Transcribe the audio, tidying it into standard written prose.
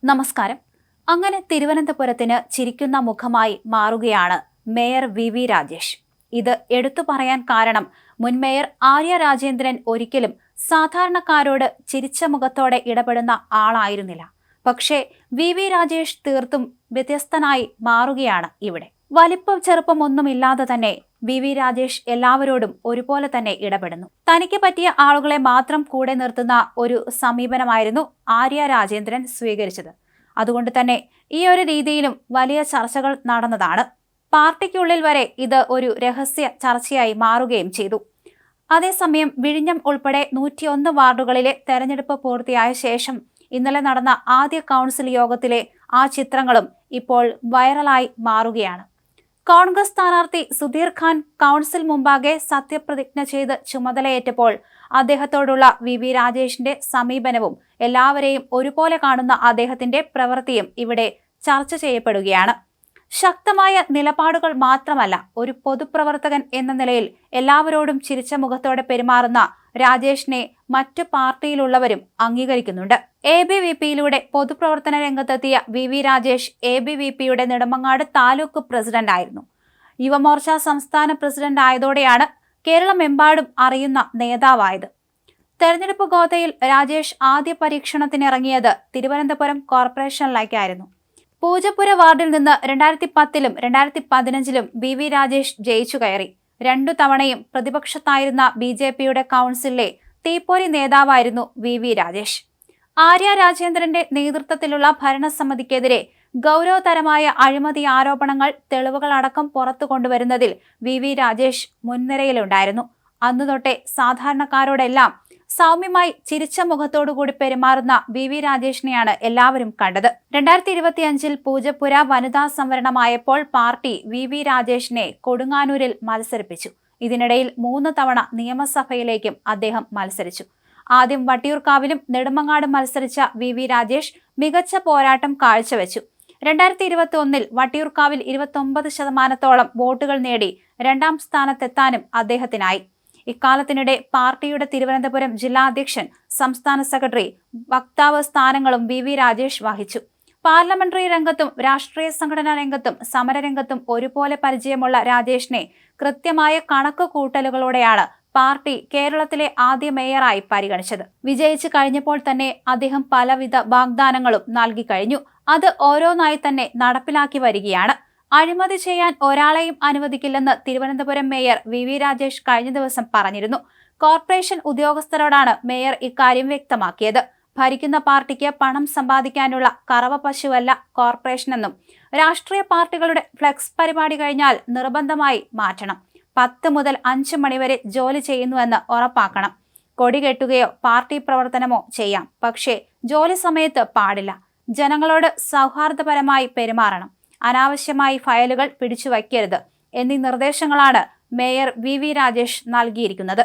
നമസ്കാരം. അങ്ങനെ തിരുവനന്തപുരത്തിന് ചിരിക്കുന്ന മുഖമായി മാറുകയാണ് മേയർ വി രാജേഷ്. ഇത് എടുത്തു പറയാൻ കാരണം മുൻ മേയർ ആര്യ രാജേന്ദ്രൻ ഒരിക്കലും സാധാരണക്കാരോട് ചിരിച്ച മുഖത്തോടെ ഇടപെടുന്ന ആളായിരുന്നില്ല. പക്ഷേ വി രാജേഷ് തീർത്തും വ്യത്യസ്തനായി മാറുകയാണ് ഇവിടെ. വലിപ്പം ചെറുപ്പമൊന്നുമില്ലാതെ തന്നെ വി രാജേഷ് എല്ലാവരോടും ഒരുപോലെ തന്നെ ഇടപെടുന്നു. തനിക്ക് പറ്റിയ ആളുകളെ മാത്രം കൂടെ നിർത്തുന്ന ഒരു സമീപനമായിരുന്നു ആര്യ രാജേന്ദ്രൻ സ്വീകരിച്ചത്. അതുകൊണ്ട് തന്നെ ഈ ഒരു രീതിയിലും വലിയ ചർച്ചകൾ നടന്നതാണ്. പാർട്ടിക്കുള്ളിൽ വരെ ഇത് ഒരു രഹസ്യ ചർച്ചയായി മാറുകയും ചെയ്തു. അതേസമയം വിഴിഞ്ഞം ഉൾപ്പെടെ 101 വാർഡുകളിലെ തെരഞ്ഞെടുപ്പ് പൂർത്തിയായ ശേഷം ഇന്നലെ നടന്ന ആദ്യ കൗൺസിൽ യോഗത്തിലെ ആ ചിത്രങ്ങളും ഇപ്പോൾ വൈറലായി മാറുകയാണ്. കോൺഗ്രസ് സ്ഥാനാർത്ഥി സുധീർ ഖാൻ കൗൺസിൽ മുമ്പാകെ സത്യപ്രതിജ്ഞ ചെയ്ത് ചുമതലയേറ്റപ്പോൾ അദ്ദേഹത്തോടുള്ള വി രാജേഷിന്റെ സമീപനവും എല്ലാവരെയും ഒരുപോലെ കാണുന്ന അദ്ദേഹത്തിന്റെ പ്രവൃത്തിയും ഇവിടെ ചർച്ച ചെയ്യപ്പെടുകയാണ്. ശക്തമായ നിലപാടുകൾ മാത്രമല്ല, ഒരു പൊതുപ്രവർത്തകൻ എന്ന നിലയിൽ എല്ലാവരോടും ചിരിച്ച മുഖത്തോടെ പെരുമാറുന്ന രാജേഷിനെ മറ്റു പാർട്ടിയിലുള്ളവരും അംഗീകരിക്കുന്നുണ്ട്. ABVPയിലൂടെ പൊതുപ്രവർത്തന രംഗത്തെത്തിയ വി രാജേഷ് ABVPയുടെ നെടുമങ്ങാട് താലൂക്ക് പ്രസിഡന്റ് ആയിരുന്നു. യുവമോർച്ച സംസ്ഥാന പ്രസിഡന്റ് ആയതോടെയാണ് കേരളമെമ്പാടും അറിയുന്ന നേതാവായത്. തെരഞ്ഞെടുപ്പ് ഗോതയിൽ രാജേഷ് ആദ്യ പരീക്ഷണത്തിനിറങ്ങിയത് തിരുവനന്തപുരം കോർപ്പറേഷനിലേക്കായിരുന്നു. പൂജപ്പുര വാർഡിൽ നിന്ന് 2010ലും 2015ലും വി രാജേഷ് ജയിച്ചു കയറി. 2 തവണയും പ്രതിപക്ഷത്തായിരുന്ന BJPയുടെ കൗൺസിലിലെ തീപ്പൊരി നേതാവായിരുന്നു വി രാജേഷ്. ആര്യ രാജേന്ദ്രന്റെ നേതൃത്വത്തിലുള്ള ഭരണസമിതിക്കെതിരെ ഗൗരവതരമായ അഴിമതി ആരോപണങ്ങൾ തെളിവുകളടക്കം പുറത്തു കൊണ്ടുവരുന്നതിൽ വി രാജേഷ് മുൻനിരയിലുണ്ടായിരുന്നു. അന്നുതൊട്ടേ സാധാരണക്കാരോടെല്ലാം സൗമ്യമായി ചിരിച്ച മുഖത്തോടുകൂടി പെരുമാറുന്ന വി രാജേഷിനെയാണ് എല്ലാവരും കണ്ടത്. 2025ൽ പൂജപ്പുര വനിതാ സംവരണമായപ്പോൾ പാർട്ടി വി രാജേഷിനെ കൊടുങ്ങാനൂരിൽ മത്സരിപ്പിച്ചു. ഇതിനിടയിൽ 3 തവണ നിയമസഭയിലേക്കും അദ്ദേഹം മത്സരിച്ചു. ആദ്യം വട്ടിയൂർക്കാവിലും നെടുമങ്ങാടും മത്സരിച്ച വി രാജേഷ് മികച്ച പോരാട്ടം കാഴ്ചവെച്ചു. 2021ൽ വട്ടിയൂർക്കാവിൽ 29% വോട്ടുകൾ നേടി 2ാം സ്ഥാനത്തെത്താനും അദ്ദേഹത്തിനായി. ഇക്കാലത്തിനിടെ പാർട്ടിയുടെ തിരുവനന്തപുരം ജില്ലാ അധ്യക്ഷൻ, സംസ്ഥാന സെക്രട്ടറി, വക്താവ് സ്ഥാനങ്ങളും വി രാജേഷ് വഹിച്ചു. പാർലമെന്ററി രംഗത്തും രാഷ്ട്രീയ സംഘടനാ രംഗത്തും സമരരംഗത്തും ഒരുപോലെ പരിചയമുള്ള രാജേഷിനെ കൃത്യമായ കണക്ക് കൂട്ടലുകളോടെയാണ് പാർട്ടി കേരളത്തിലെ ആദ്യ മേയറായി പരിഗണിച്ചത്. വിജയിച്ചു കഴിഞ്ഞപ്പോൾ തന്നെ അദ്ദേഹം പലവിധ വാഗ്ദാനങ്ങളും നൽകി കഴിഞ്ഞു. അത് ഓരോന്നായി തന്നെ നടപ്പിലാക്കി വരികയാണ്. അഴിമതി ചെയ്യാൻ ഒരാളെയും അനുവദിക്കില്ലെന്ന് തിരുവനന്തപുരം മേയർ വി രാജേഷ് കഴിഞ്ഞ ദിവസം പറഞ്ഞിരുന്നു. കോർപ്പറേഷൻ ഉദ്യോഗസ്ഥരോടാണ് മേയർ ഇക്കാര്യം വ്യക്തമാക്കിയത്. ഭരിക്കുന്ന പാർട്ടിക്ക് പണം സമ്പാദിക്കാനുള്ള കറവ പശുവല്ല കോർപ്പറേഷനെന്നും രാഷ്ട്രീയ പാർട്ടികളുടെ ഫ്ലെക്സ് പരിപാടി കഴിഞ്ഞാൽ നിർബന്ധമായി മാറ്റണം. 10 മുതൽ 5 മണിവരെ ജോലി ചെയ്യുന്നുവെന്ന് ഉറപ്പാക്കണം. കൊടി കെട്ടുകയോ പാർട്ടി പ്രവർത്തനമോ ചെയ്യാം, പക്ഷേ ജോലി സമയത്ത് പാടില്ല. ജനങ്ങളോട് സൗഹാർദ്ദപരമായി പെരുമാറണം. അനാവശ്യമായി ഫയലുകൾ പിടിച്ചു വയ്ക്കരുത് എന്നീ നിർദ്ദേശങ്ങളാണ് മേയർ വി രാജേഷ് നൽകിയിരിക്കുന്നത്.